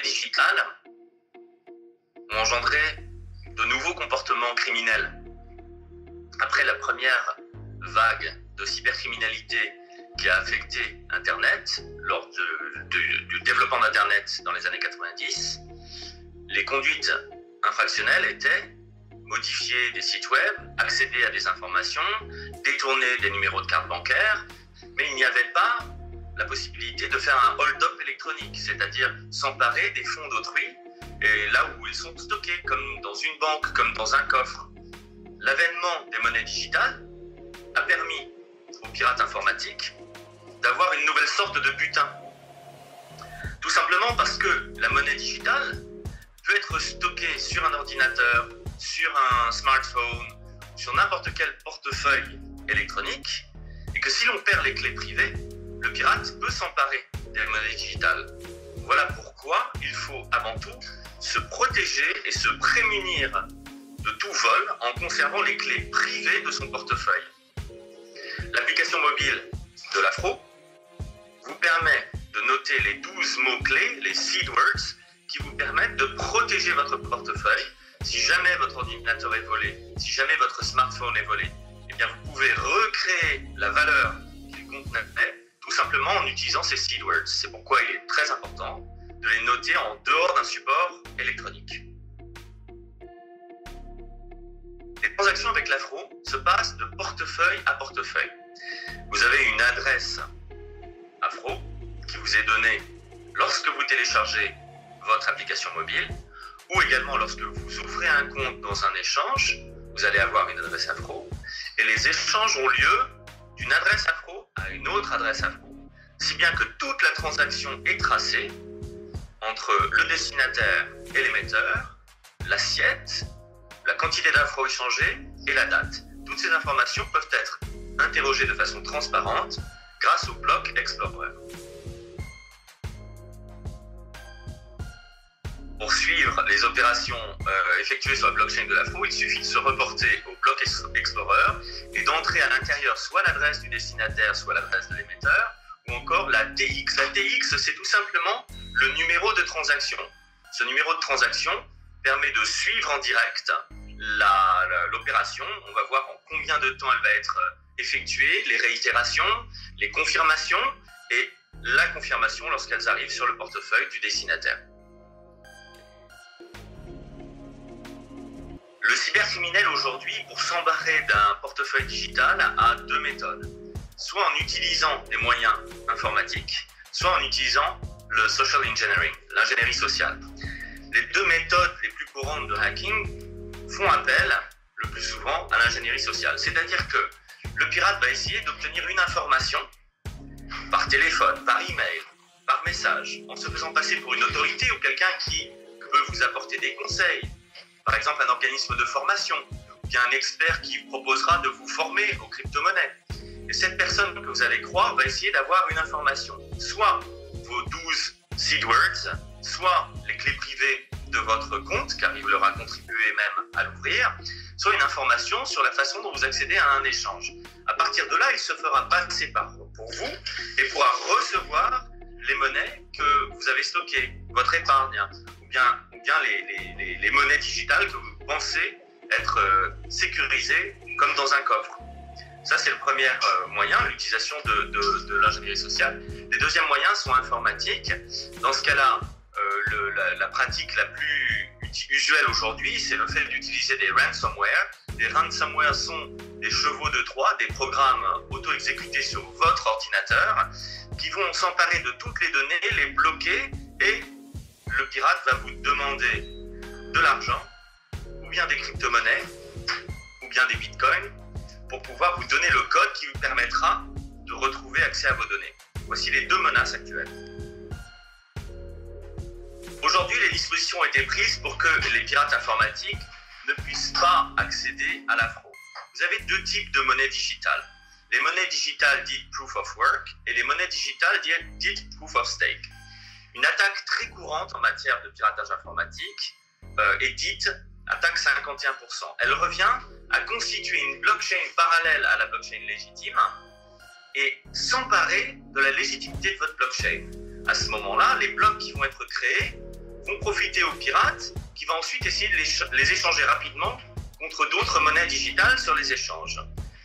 digitales ont engendré de nouveaux comportements criminels. Après la première vague de cybercriminalité qui a affecté Internet lors du développement d'Internet dans les années 90, les conduites infractionnelles étaient modifier des sites web, accéder à des informations, détourner des numéros de carte bancaire, mais il n'y avait pas la possibilité de faire un hold-up électronique, c'est-à-dire s'emparer des fonds d'autrui et là où ils sont stockés, comme dans une banque, comme dans un coffre. L'avènement des monnaies digitales a permis aux pirates informatiques d'avoir une nouvelle sorte de butin. Tout simplement parce que la monnaie digitale peut être stockée sur un ordinateur, sur un smartphone, sur n'importe quel portefeuille électronique, et que si l'on perd les clés privées, le pirate peut s'emparer des monnaies digitales. Voilà pourquoi il faut avant tout se protéger et se prémunir de tout vol en conservant les clés privées de son portefeuille. L'application mobile de l'Afro vous permet de noter les 12 mots-clés, les seed words, qui vous permettent de protéger votre portefeuille. Si jamais votre ordinateur est volé, si jamais votre smartphone est volé, eh bien vous pouvez recréer la valeur qu'il contenait tout simplement en utilisant ces seed words. C'est pourquoi il est très important de les noter en dehors d'un support électronique. Les transactions avec l'Afro se passent de portefeuille à portefeuille. Vous avez une adresse Afro qui vous est donnée lorsque vous téléchargez votre application mobile, ou également lorsque vous ouvrez un compte dans un échange, vous allez avoir une adresse Afro, et les échanges ont lieu d'une adresse Afro à une autre adresse Afro, si bien que toute la transaction est tracée entre le destinataire et l'émetteur, l'assiette, la quantité d'Afro échangée et la date. Toutes ces informations peuvent être interrogées de façon transparente grâce au Block Explorer. Pour suivre les opérations effectuées sur la blockchain de l'Afro, il suffit de se reporter au Block Explorer et d'entrer à l'intérieur soit l'adresse du destinataire, soit l'adresse de l'émetteur, ou encore la TX. La TX, c'est tout simplement le numéro de transaction. Ce numéro de transaction permet de suivre en direct l'opération. On va voir en combien de temps elle va être effectuée, les réitérations, les confirmations et la confirmation lorsqu'elles arrivent sur le portefeuille du destinataire. Le cybercriminel aujourd'hui, pour s'embarrer d'un portefeuille digital, a deux méthodes. Soit en utilisant des moyens informatiques, soit en utilisant le social engineering, l'ingénierie sociale. Les deux méthodes les plus courantes de hacking font appel le plus souvent à l'ingénierie sociale. C'est-à-dire que le pirate va essayer d'obtenir une information par téléphone, par email, par message, en se faisant passer pour une autorité ou quelqu'un qui peut vous apporter des conseils. Par exemple, un organisme de formation, ou bien un expert qui proposera de vous former aux crypto-monnaies. Et cette personne que vous allez croire va essayer d'avoir une information, soit vos 12 seed words, soit les clés privées de votre compte, car il leur a contribué même à l'ouvrir, soit une information sur la façon dont vous accédez à un échange. À partir de là, il se fera passer pour vous et pourra recevoir les monnaies que vous avez stockées, votre épargne, ou bien les monnaies digitales que vous pensez être sécurisées comme dans un coffre. Ça, c'est le premier moyen, l'utilisation de l'ingénierie sociale. Les deuxièmes moyens sont informatiques. Dans ce cas-là, la pratique la plus usuelle aujourd'hui, c'est le fait d'utiliser des ransomware. Les ransomware sont des chevaux de Troie, des programmes auto-exécutés sur votre ordinateur qui vont s'emparer de toutes les données, les bloquer et le pirate va vous demander de l'argent ou bien des crypto-monnaies ou bien des bitcoins pour pouvoir vous donner le code qui vous permettra de retrouver accès à vos données. Voici les deux menaces actuelles. Aujourd'hui, les dispositions ont été prises pour que les pirates informatiques ne puissent pas accéder à l'Afro. Vous avez deux types de monnaies digitales. Les monnaies digitales dites Proof of Work et les monnaies digitales dites Proof of Stake. Une attaque très courante en matière de piratage informatique est dite attaque 51%. Elle revient à constituer une blockchain parallèle à la blockchain légitime et s'emparer de la légitimité de votre blockchain. À ce moment-là, les blocs qui vont être créés vont profiter aux pirates qui vont ensuite essayer de les échanger rapidement contre d'autres monnaies digitales sur les échanges.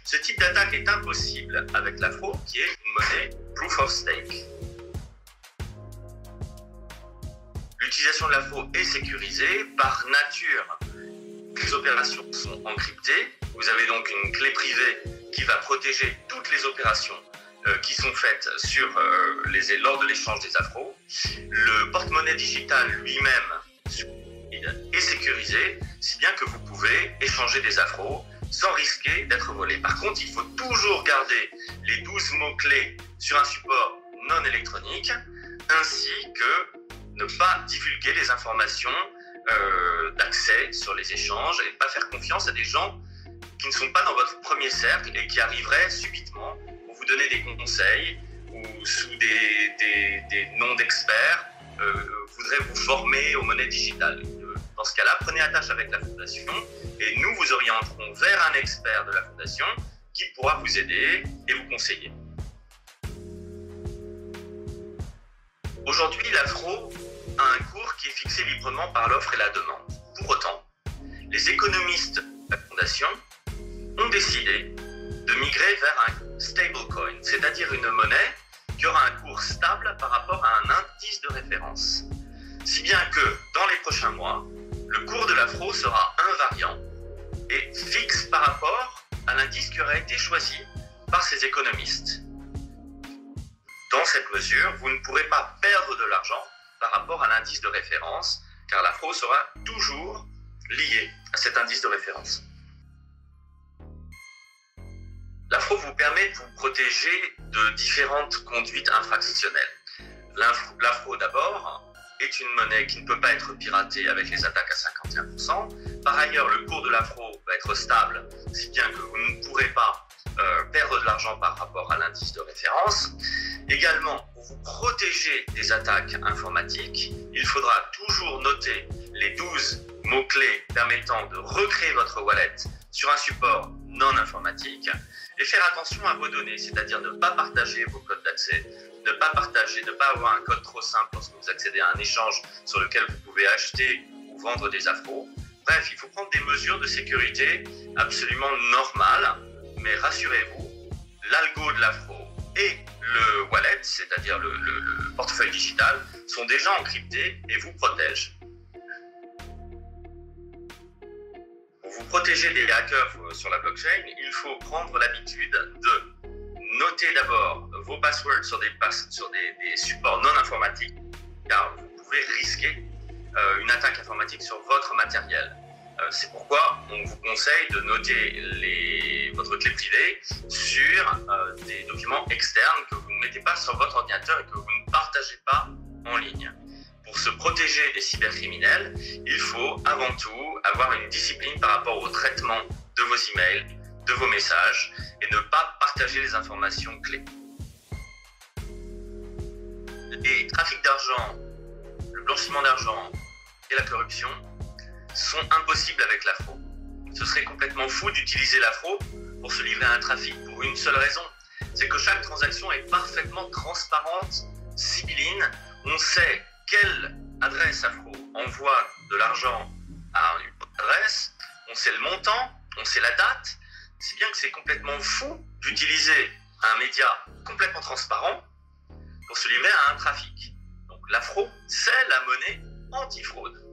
Ce type d'attaque est impossible avec l'Afro, qui est une monnaie Proof of Stake. L'utilisation de l'Afro est sécurisée. Par nature, les opérations sont encryptées. Vous avez donc une clé privée qui va protéger toutes les opérations qui sont faites lors de l'échange des Afros. Le porte-monnaie digital lui-même est sécurisé, si bien que vous pouvez échanger des Afros sans risquer d'être volé. Par contre, il faut toujours garder les 12 mots-clés sur un support non électronique, ainsi que ne pas divulguer les informations d'accès sur les échanges et ne pas faire confiance à des gens qui ne sont pas dans votre premier cercle et qui arriveraient subitement pour vous donner des conseils ou sous des noms d'experts voudraient vous former aux monnaies digitales. Dans ce cas-là, prenez attache avec la Fondation et nous vous orienterons vers un expert de la Fondation qui pourra vous aider et vous conseiller. Aujourd'hui, l'Afro a un cours qui est fixé librement par l'offre et la demande. Pour autant, les économistes de la Fondation ont décidé de migrer vers un stablecoin, c'est-à-dire une monnaie qui aura un cours stable par rapport à un indice de référence. Si bien que, dans les prochains mois, le cours de l'Afro sera invariant et fixe par rapport à l'indice qui aura été choisi par ces économistes. Dans cette mesure, vous ne pourrez pas perdre de l'argent par rapport à l'indice de référence, car l'Afro sera toujours lié à cet indice de référence. L'Afro vous permet de vous protéger de différentes conduites infractionnelles. L'Afro d'abord est une monnaie qui ne peut pas être piratée avec les attaques à 51%. Par ailleurs, le cours de l'Afro va être stable, si bien que vous ne pourrez pas perdre de l'argent par rapport à l'indice de référence. Également, pour vous protéger des attaques informatiques, il faudra toujours noter les 12 mots-clés permettant de recréer votre wallet sur un support non informatique et faire attention à vos données, c'est-à-dire ne pas partager vos codes d'accès, ne pas avoir un code trop simple lorsque vous accédez à un échange sur lequel vous pouvez acheter ou vendre des Afros. Bref, il faut prendre des mesures de sécurité absolument normales, mais rassurez-vous, l'algo de l'Afro et le wallet, c'est-à-dire le portefeuille digital, sont déjà encryptés et vous protègent. Pour vous protéger des hackers sur la blockchain, il faut prendre l'habitude de noter d'abord vos passwords sur des supports non informatiques, car vous pouvez risquer une attaque informatique sur votre matériel. C'est pourquoi on vous conseille de noter votre clé privée sur des documents externes que vous ne mettez pas sur votre ordinateur et que vous ne partagez pas en ligne. Pour se protéger des cybercriminels, il faut avant tout avoir une discipline par rapport au traitement de vos emails, de vos messages et ne pas partager les informations clés. Les trafics d'argent, le blanchiment d'argent et la corruption sont impossibles avec l'Afro. Ce serait complètement fou d'utiliser l'Afro pour se livrer à un trafic pour une seule raison, c'est que chaque transaction est parfaitement transparente, sibylline. On sait quelle adresse Afro envoie de l'argent à une autre adresse, on sait le montant, on sait la date, si bien que c'est complètement fou d'utiliser un média complètement transparent pour se livrer à un trafic. Donc l'Afro, c'est la monnaie anti-fraude.